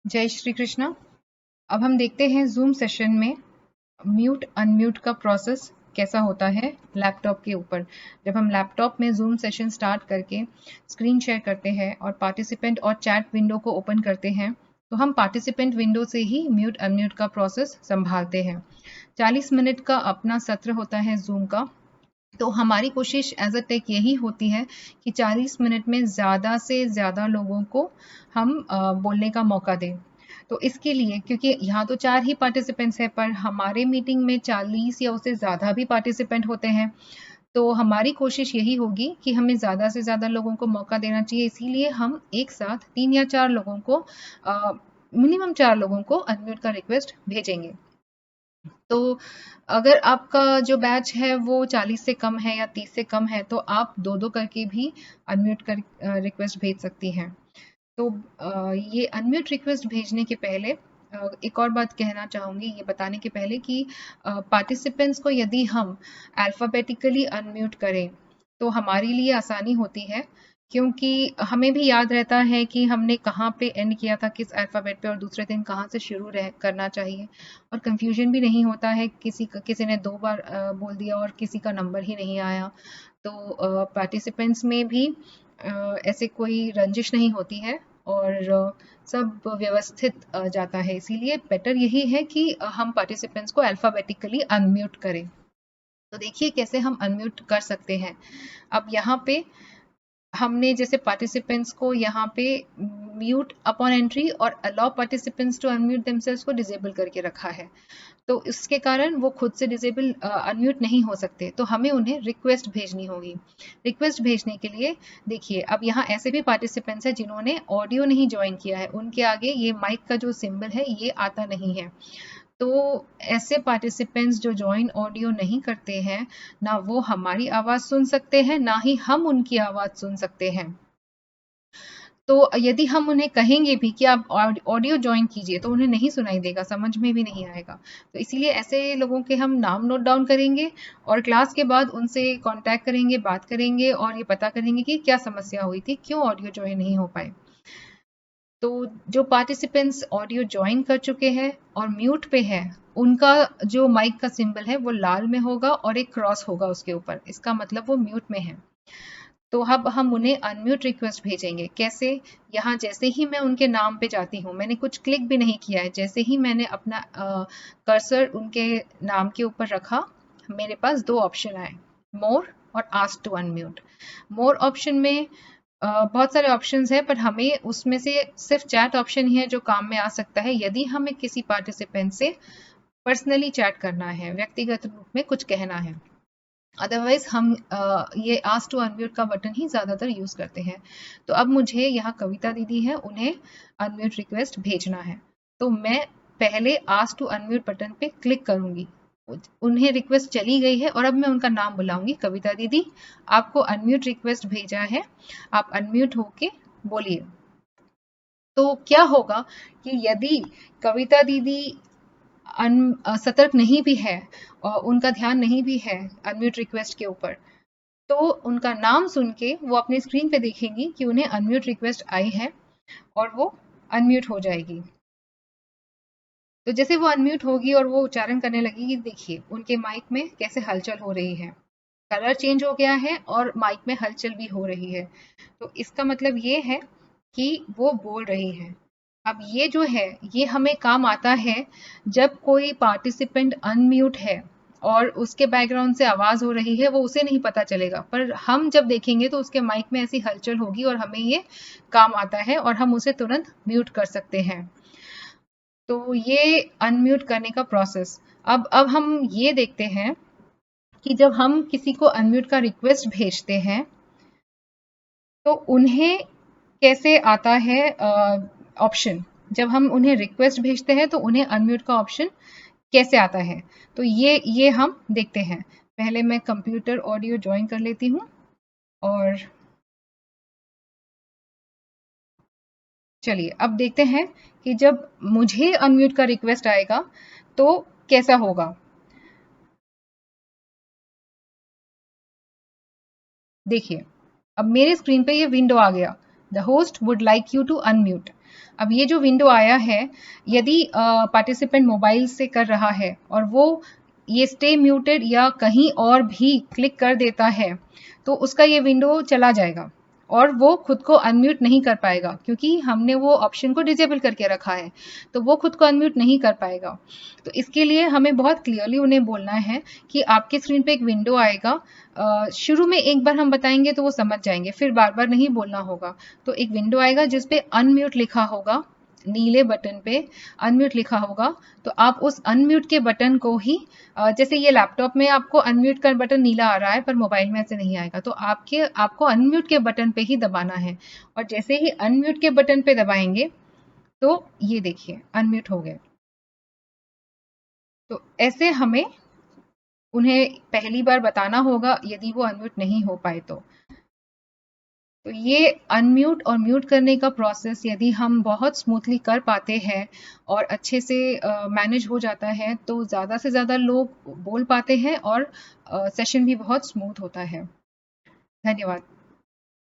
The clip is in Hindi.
जय श्री कृष्णा। अब हम देखते हैं जूम सेशन में म्यूट अनम्यूट का प्रोसेस कैसा होता है लैपटॉप के ऊपर। जब हम लैपटॉप में जूम सेशन स्टार्ट करके स्क्रीन शेयर करते हैं और पार्टिसिपेंट और चैट विंडो को ओपन करते हैं तो हम पार्टिसिपेंट विंडो से ही म्यूट अनम्यूट का प्रोसेस संभालते हैं। 40 मिनट का अपना सत्र होता है जूम का। तो हमारी कोशिश एज अ टेक यही होती है कि 40 मिनट में ज़्यादा से ज़्यादा लोगों को हम बोलने का मौका दें। तो इसके लिए क्योंकि यहाँ तो 4 ही पार्टिसिपेंट्स हैं पर हमारे मीटिंग में 40 या उससे ज़्यादा भी पार्टिसिपेंट होते हैं। तो हमारी कोशिश यही होगी कि हमें ज़्यादा से ज़्यादा लोगों को मौका देना चाहिए, इसीलिए हम एक साथ 3 या 4 लोगों को मिनिमम 4 लोगों को अनम्यूट का रिक्वेस्ट भेजेंगे। तो अगर आपका जो बैच है वो 40 से कम है या 30 से कम है तो आप 2-2 करके भी अनम्यूट कर रिक्वेस्ट भेज सकती हैं। तो ये अनम्यूट रिक्वेस्ट भेजने के पहले एक और बात कहना चाहूँगी ये बताने के पहले कि पार्टिसिपेंट्स को यदि हम अल्फ़ाबेटिकली अनम्यूट करें तो हमारे लिए आसानी होती है, क्योंकि हमें भी याद रहता है कि हमने कहाँ पे एंड किया था, किस अल्फ़ाबेट पे, और दूसरे दिन कहाँ से शुरू करना चाहिए। और कंफ्यूजन भी नहीं होता है, किसी ने 2 बार बोल दिया और किसी का नंबर ही नहीं आया। तो पार्टिसिपेंट्स में भी ऐसे कोई रंजिश नहीं होती है और सब व्यवस्थित जाता है। इसीलिए बेटर यही है कि हम पार्टिसिपेंट्स को अल्फ़ाबेटिकली अनम्यूट करें। तो देखिए कैसे हम अनम्यूट कर सकते हैं। अब यहाँ पे हमने जैसे पार्टिसिपेंट्स को यहाँ पे म्यूट अपॉन एंट्री और allow participants to unmute themselves को डिसेबल करके रखा है। तो इसके कारण वो खुद से डिसेबल अनम्यूट नहीं हो सकते, तो हमें उन्हें रिक्वेस्ट भेजनी होगी। रिक्वेस्ट भेजने के लिए देखिए अब यहाँ ऐसे भी पार्टिसिपेंट्स हैं जिन्होंने ऑडियो नहीं ज्वाइन किया है, उनके आगे ये माइक का जो सिंबल है ये आता नहीं है। तो ऐसे पार्टिसिपेंट्स जो ज्वाइन ऑडियो नहीं करते हैं, ना वो हमारी आवाज़ सुन सकते हैं ना ही हम उनकी आवाज़ सुन सकते हैं। तो यदि हम उन्हें कहेंगे भी कि आप ऑडियो ज्वाइन कीजिए तो उन्हें नहीं सुनाई देगा, समझ में भी नहीं आएगा। तो इसलिए ऐसे लोगों के हम नाम नोट डाउन करेंगे और क्लास के बाद उनसे कांटेक्ट करेंगे, बात करेंगे और ये पता करेंगे कि क्या समस्या हुई थी, क्यों ऑडियो ज्वाइन नहीं हो पाए। तो जो पार्टिसिपेंट्स ऑडियो ज्वाइन कर चुके हैं और म्यूट पे है, उनका जो माइक का सिंबल है वो लाल में होगा और एक क्रॉस होगा उसके ऊपर, इसका मतलब वो म्यूट में है। तो अब हम उन्हें अनम्यूट रिक्वेस्ट भेजेंगे। कैसे? यहाँ जैसे ही मैं उनके नाम पे जाती हूँ, मैंने कुछ क्लिक भी नहीं किया है, जैसे ही मैंने अपना कर्सर उनके नाम के ऊपर रखा, मेरे पास 2 ऑप्शन आए, मोर और ask to unmute. More option में बहुत सारे ऑप्शंस हैं, पर हमें उसमें से सिर्फ चैट ऑप्शन ही है जो काम में आ सकता है यदि हमें किसी पार्टिसिपेंट से पर्सनली चैट करना है, व्यक्तिगत रूप में कुछ कहना है। अदरवाइज हम ये आस्क टू अनम्यूट का बटन ही ज़्यादातर यूज़ करते हैं। तो अब मुझे यहाँ कविता दीदी है, उन्हें अनम्यूट रिक्वेस्ट भेजना है। तो मैं पहले आस्क टू अनम्यूट बटन पे क्लिक करूँगी। उन्हें रिक्वेस्ट चली गई है और अब मैं उनका नाम बुलाऊंगी, कविता दीदी आपको अनम्यूट रिक्वेस्ट भेजा है, आप अनम्यूट होके बोलिए। तो क्या होगा कि यदि कविता दीदी सतर्क नहीं भी है और उनका ध्यान नहीं भी है अनम्यूट रिक्वेस्ट के ऊपर, तो उनका नाम सुन के वो अपनी स्क्रीन पे देखेंगी कि उन्हें अनम्यूट रिक्वेस्ट आई है और वो अनम्यूट हो जाएगी। तो जैसे वो अनम्यूट होगी और वो उच्चारण करने लगेगी, देखिए उनके माइक में कैसे हलचल हो रही है, कलर चेंज हो गया है और माइक में हलचल भी हो रही है। तो इसका मतलब ये है कि वो बोल रही है। अब ये जो है ये हमें काम आता है जब कोई पार्टिसिपेंट अनम्यूट है और उसके बैकग्राउंड से आवाज हो रही है, वो उसे नहीं पता चलेगा, पर हम जब देखेंगे तो उसके माइक में ऐसी हलचल होगी और हमें ये काम आता है और हम उसे तुरंत म्यूट कर सकते हैं। तो ये अनम्यूट करने का प्रोसेस। अब हम ये देखते हैं कि जब हम किसी को अनम्यूट का रिक्वेस्ट भेजते हैं तो उन्हें कैसे आता है ऑप्शन। जब हम उन्हें रिक्वेस्ट भेजते हैं तो उन्हें अनम्यूट का ऑप्शन कैसे आता है, तो ये हम देखते हैं। पहले मैं कंप्यूटर ऑडियो ज्वाइन कर लेती हूँ और चलिए अब देखते हैं कि जब मुझे अनम्यूट का रिक्वेस्ट आएगा तो कैसा होगा। देखिए अब मेरे स्क्रीन पे ये विंडो आ गया, the host would like you to unmute. अब ये जो विंडो आया है, यदि पार्टिसिपेंट मोबाइल से कर रहा है और वो ये स्टे म्यूटेड या कहीं और भी क्लिक कर देता है, तो उसका ये विंडो चला जाएगा और वो खुद को अनम्यूट नहीं कर पाएगा, क्योंकि हमने वो ऑप्शन को डिजेबल करके रखा है, तो वो खुद को अनम्यूट नहीं कर पाएगा। तो इसके लिए हमें बहुत क्लियरली उन्हें बोलना है कि आपके स्क्रीन पे एक विंडो आएगा, शुरू में एक बार हम बताएंगे तो वो समझ जाएंगे, फिर बार बार नहीं बोलना होगा। तो एक विंडो आएगा जिसपे अनम्यूट लिखा होगा, नीले बटन पे अनम्यूट लिखा होगा, तो आप उस अनम्यूट के बटन को ही जैसे ये लैपटॉप में आपको अनम्यूट का बटन नीला आ रहा है, पर मोबाइल में ऐसे नहीं आएगा, तो आपको अनम्यूट के बटन पे ही दबाना है। और जैसे ही अनम्यूट के बटन पे दबाएंगे तो ये देखिए अनम्यूट हो गए। तो ऐसे हमें उन्हें पहली बार बताना होगा यदि वो अनम्यूट नहीं हो पाए तो। तो ये अनम्यूट और म्यूट करने का प्रोसेस यदि हम बहुत स्मूथली कर पाते हैं और अच्छे से मैनेज हो जाता है, तो ज़्यादा से ज़्यादा लोग बोल पाते हैं और सेशन भी बहुत स्मूथ होता है। धन्यवाद।